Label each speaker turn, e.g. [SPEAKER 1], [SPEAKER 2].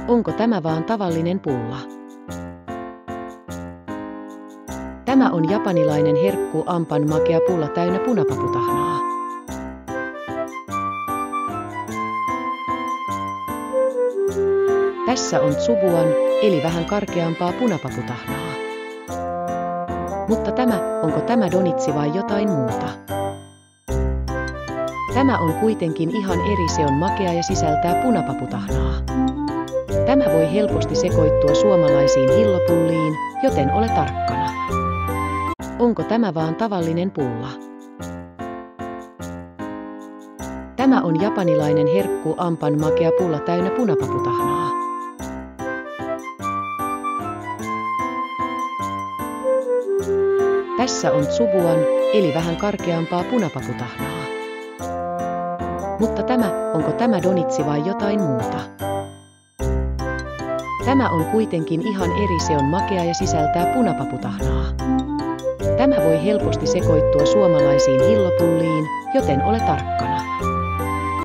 [SPEAKER 1] Onko tämä vaan tavallinen pulla? Tämä on japanilainen herkku ampan makea pulla täynnä punapaputahnaa. Tässä on tsubuan, eli vähän karkeampaa punapaputahnaa. Mutta onko tämä donitsi vai jotain muuta? Tämä on kuitenkin ihan eri, se on makea ja sisältää punapaputahnaa. Tämä voi helposti sekoittua suomalaisiin hillopulliin, joten ole tarkkana. Onko tämä vaan tavallinen pulla? Tämä on japanilainen herkku ampan makea pulla täynnä punapaputahnaa. Tässä on tsubuan, eli vähän karkeampaa punapaputahnaa. Mutta onko tämä donitsi vai jotain muuta? Tämä on kuitenkin ihan eri, se on makea ja sisältää punapaputahnaa. Tämä voi helposti sekoittua suomalaisiin hillopulliin, joten ole tarkkana.